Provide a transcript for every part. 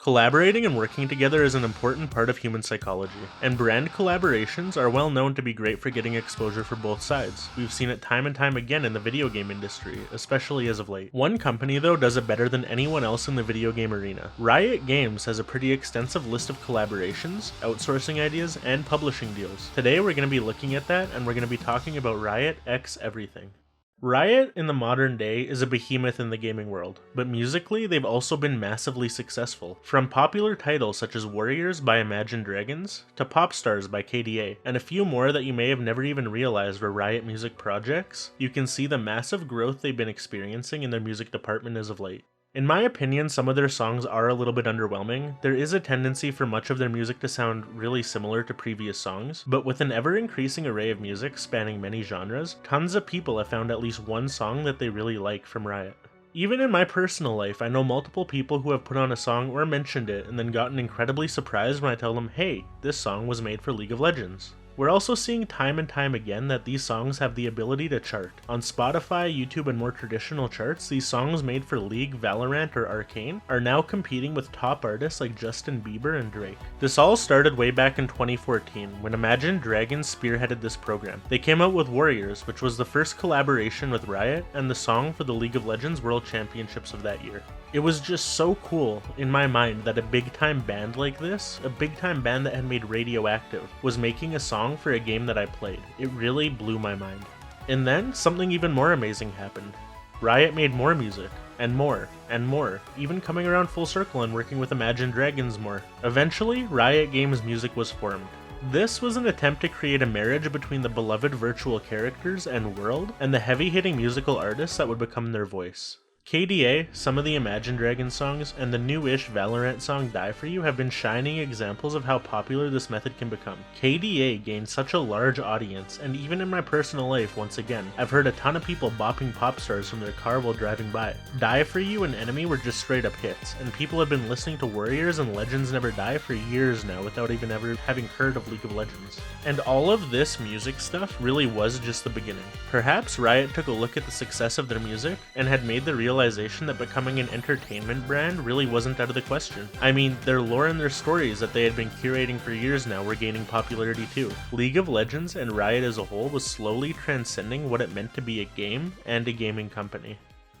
Collaborating and working together is an important part of human psychology, and brand collaborations are well known to be great for getting exposure for both sides. We've seen it time and time again in the video game industry, especially as of late. One company though does it better than anyone else in the video game arena. Riot Games has a pretty extensive list of collaborations, outsourcing ideas, and publishing deals. Today we're going to be looking at that, and we're going to be talking about Riot X everything. Riot in the modern day is a behemoth in the gaming world, but musically they've also been massively successful. From popular titles such as Warriors by Imagine Dragons, to Pop Stars by KDA, and a few more that you may have never even realized were Riot music projects, you can see the massive growth they've been experiencing in their music department as of late. In my opinion, some of their songs are a little bit underwhelming. There is a tendency for much of their music to sound really similar to previous songs, but with an ever-increasing array of music spanning many genres, tons of people have found at least one song that they really like from Riot. Even in my personal life, I know multiple people who have put on a song or mentioned it and then gotten incredibly surprised when I tell them, hey, this song was made for League of Legends. We're also seeing time and time again that these songs have the ability to chart. On Spotify, YouTube, and more traditional charts, these songs made for League, Valorant, or Arcane are now competing with top artists like Justin Bieber and Drake. This all started way back in 2014 when Imagine Dragons spearheaded this program. They came out with Warriors, which was the first collaboration with Riot and the song for the League of Legends World Championships of that year. It was just so cool in my mind that a big time band like this, a big time band that had made Radioactive, was making a song for a game that I played. It really blew my mind. And then something even more amazing happened. Riot made more music, and more, even coming around full circle and working with Imagine Dragons more. Eventually, Riot Games music was formed. This was an attempt to create a marriage between the beloved virtual characters and world, and the heavy-hitting musical artists that would become their voice. KDA, some of the Imagine Dragons songs, and the new-ish Valorant song Die For You have been shining examples of how popular this method can become. KDA gained such a large audience, and even in my personal life, once again, I've heard a ton of people bopping pop stars from their car while driving by. Die For You and Enemy were just straight up hits, and people have been listening to Warriors and Legends Never Die for years now without even ever having heard of League of Legends. And all of this music stuff really was just the beginning. Perhaps Riot took a look at the success of their music and had made the realization that becoming an entertainment brand really wasn't out of the question. I mean, their lore and their stories that they had been curating for years now were gaining popularity too. League of Legends and Riot as a whole was slowly transcending what it meant to be a game and a gaming company.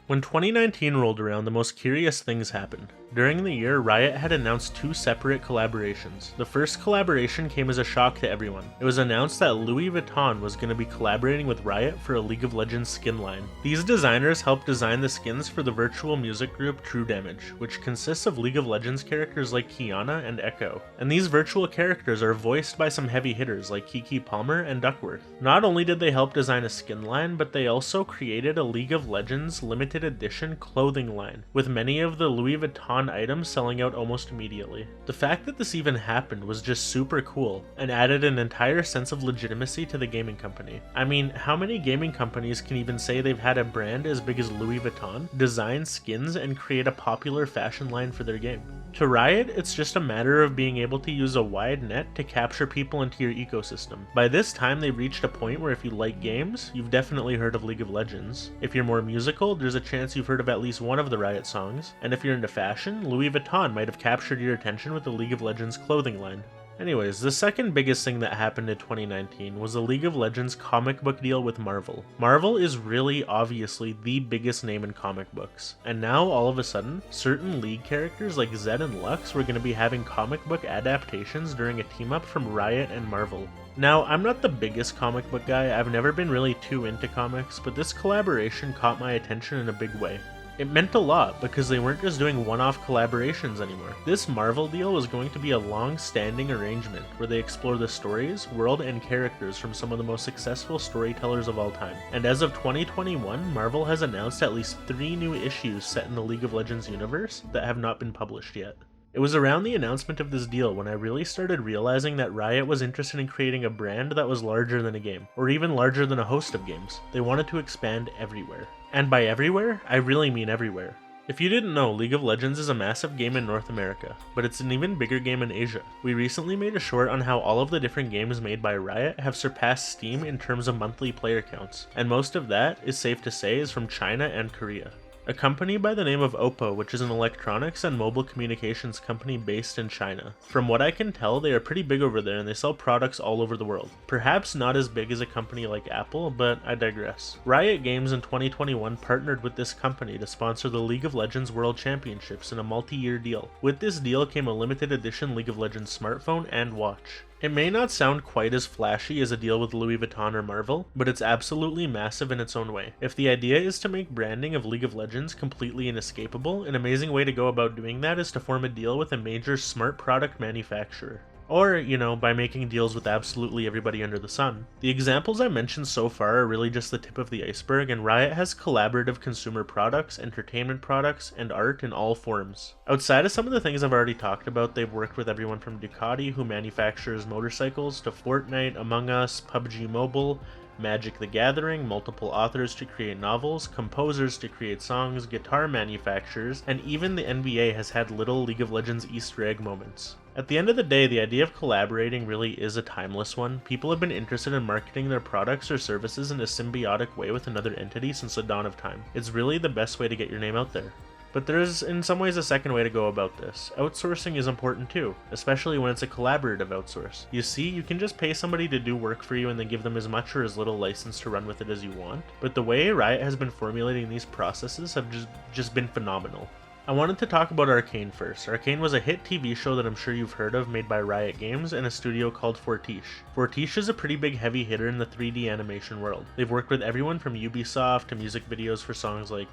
When 2019 rolled around, the most curious things happened. During the year, Riot had announced two separate collaborations. The first collaboration came as a shock to everyone. It was announced that Louis Vuitton was going to be collaborating with Riot for a League of Legends skin line. These designers helped design the skins for the virtual music group True Damage, which consists of League of Legends characters like Qiyana and Echo. And these virtual characters are voiced by some heavy hitters like Kiki Palmer and Duckworth. Not only did they help design a skin line, but they also created a League of Legends limited edition clothing line, with many of the Louis Vuitton items selling out almost immediately. The fact that this even happened was just super cool, and added an entire sense of legitimacy to the gaming company. I mean, how many gaming companies can even say they've had a brand as big as Louis Vuitton design skins and create a popular fashion line for their game? To Riot, it's just a matter of being able to use a wide net to capture people into your ecosystem. By this time, they've reached a point where if you like games, you've definitely heard of League of Legends. If you're more musical, there's a chance you've heard of at least one of the Riot songs. And if you're into fashion, Louis Vuitton might have captured your attention with the League of Legends clothing line. Anyways, the second biggest thing that happened in 2019 was the League of Legends comic book deal with Marvel. Marvel is really obviously the biggest name in comic books, and now all of a sudden, certain League characters like Zed and Lux were going to be having comic book adaptations during a team-up from Riot and Marvel. Now, I'm not the biggest comic book guy, I've never been really too into comics, but this collaboration caught my attention in a big way. It meant a lot because they weren't just doing one-off collaborations anymore. This Marvel deal was going to be a long-standing arrangement where they explore the stories, world, and characters from some of the most successful storytellers of all time. And as of 2021, Marvel has announced at least 3 new issues set in the League of Legends universe that have not been published yet. It was around the announcement of this deal when I really started realizing that Riot was interested in creating a brand that was larger than a game, or even larger than a host of games. They wanted to expand everywhere. And by everywhere, I really mean everywhere. If you didn't know, League of Legends is a massive game in North America, but it's an even bigger game in Asia. We recently made a short on how all of the different games made by Riot have surpassed Steam in terms of monthly player counts, and most of that, is safe to say, is from China and Korea. A company by the name of Oppo, which is an electronics and mobile communications company based in China. From what I can tell, they are pretty big over there and they sell products all over the world. Perhaps not as big as a company like Apple, but I digress. Riot Games in 2021 partnered with this company to sponsor the League of Legends World Championships in a multi-year deal. With this deal came a limited edition League of Legends smartphone and watch. It may not sound quite as flashy as a deal with Louis Vuitton or Marvel, but it's absolutely massive in its own way. If the idea is to make branding of League of Legends completely inescapable, an amazing way to go about doing that is to form a deal with a major smart product manufacturer. Or, by making deals with absolutely everybody under the sun. The examples I mentioned so far are really just the tip of the iceberg, and Riot has collaborative consumer products, entertainment products, and art in all forms. Outside of some of the things I've already talked about, they've worked with everyone from Ducati, who manufactures motorcycles, to Fortnite, Among Us, PUBG Mobile, Magic the Gathering, multiple authors to create novels, composers to create songs, guitar manufacturers, and even the NBA has had little League of Legends Easter egg moments. At the end of the day, the idea of collaborating really is a timeless one. People have been interested in marketing their products or services in a symbiotic way with another entity since the dawn of time. It's really the best way to get your name out there. But there's in some ways a second way to go about this. Outsourcing is important too, especially when it's a collaborative outsource. You see, you can just pay somebody to do work for you and then give them as much or as little license to run with it as you want. But the way Riot has been formulating these processes have just been phenomenal. I wanted to talk about Arcane first. Arcane was a hit TV show that I'm sure you've heard of, made by Riot Games and a studio called Fortiche. Fortiche is a pretty big heavy hitter in the 3D animation world. They've worked with everyone from Ubisoft to music videos for songs like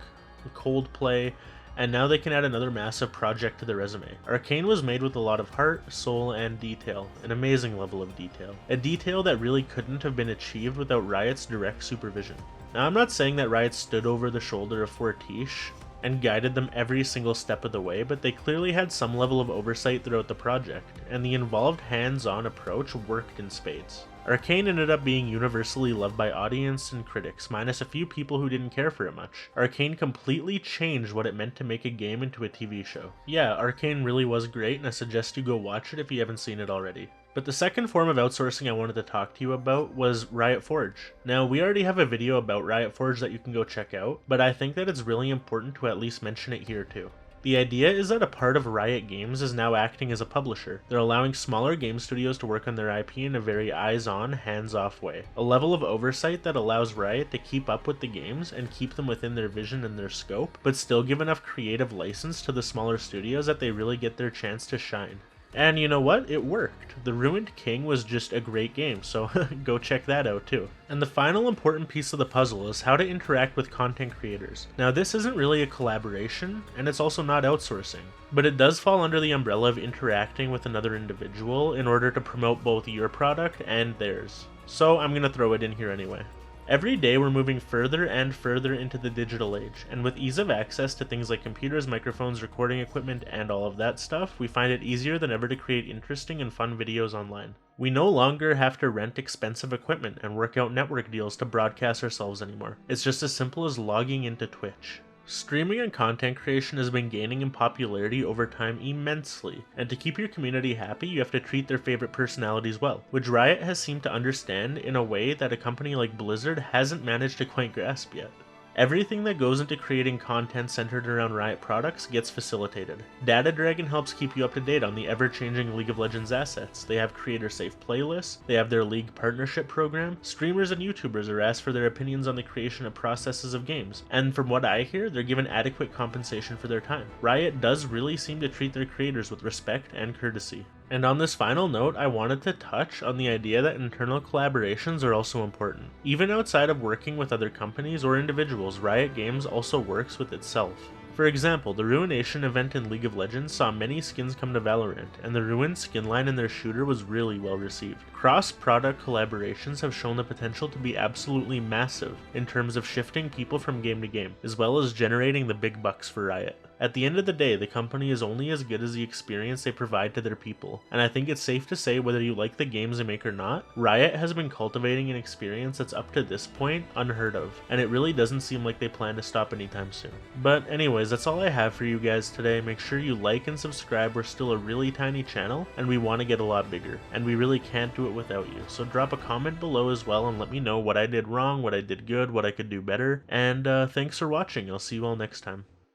Coldplay, and now they can add another massive project to their resume. Arcane was made with a lot of heart, soul, and detail, an amazing level of detail. A detail that really couldn't have been achieved without Riot's direct supervision. Now, I'm not saying that Riot stood over the shoulder of Fortiche and guided them every single step of the way, but they clearly had some level of oversight throughout the project, and the involved hands-on approach worked in spades. Arcane ended up being universally loved by audience and critics, minus a few people who didn't care for it much. Arcane completely changed what it meant to make a game into a TV show. Yeah, Arcane really was great, and I suggest you go watch it if you haven't seen it already. But the second form of outsourcing I wanted to talk to you about was Riot Forge. Now, we already have a video about Riot Forge that you can go check out, but I think that it's really important to at least mention it here too. The idea is that a part of Riot Games is now acting as a publisher. They're allowing smaller game studios to work on their IP in a very eyes-on, hands-off way. A level of oversight that allows Riot to keep up with the games and keep them within their vision and their scope, but still give enough creative license to the smaller studios that they really get their chance to shine. And you know what? It worked. The Ruined King was just a great game, so go check that out too. And the final important piece of the puzzle is how to interact with content creators. Now, this isn't really a collaboration, and it's also not outsourcing, but it does fall under the umbrella of interacting with another individual in order to promote both your product and theirs. So I'm gonna throw it in here anyway. Every day we're moving further and further into the digital age, and with ease of access to things like computers, microphones, recording equipment, and all of that stuff, we find it easier than ever to create interesting and fun videos online. We no longer have to rent expensive equipment and work out network deals to broadcast ourselves anymore. It's just as simple as logging into Twitch. Streaming and content creation has been gaining in popularity over time immensely, and to keep your community happy, you have to treat their favorite personalities well, which Riot has seemed to understand in a way that a company like Blizzard hasn't managed to quite grasp yet. Everything that goes into creating content centered around Riot products gets facilitated. Data Dragon helps keep you up to date on the ever-changing League of Legends assets. They have creator-safe playlists, they have their League partnership program, streamers and YouTubers are asked for their opinions on the creation of processes of games, and from what I hear, they're given adequate compensation for their time. Riot does really seem to treat their creators with respect and courtesy. And on this final note, I wanted to touch on the idea that internal collaborations are also important. Even outside of working with other companies or individuals, Riot Games also works with itself. For example, the Ruination event in League of Legends saw many skins come to Valorant, and the Ruined skin line in their shooter was really well received. Cross-product collaborations have shown the potential to be absolutely massive in terms of shifting people from game to game, as well as generating the big bucks for Riot. At the end of the day, the company is only as good as the experience they provide to their people, and I think it's safe to say whether you like the games they make or not, Riot has been cultivating an experience that's up to this point unheard of, and it really doesn't seem like they plan to stop anytime soon. But anyways, that's all I have for you guys today. Make sure you like and subscribe. We're still a really tiny channel, and we want to get a lot bigger, and we really can't do it without you. So drop a comment below as well and let me know what I did wrong, what I did good, what I could do better, and thanks for watching. I'll see you all next time.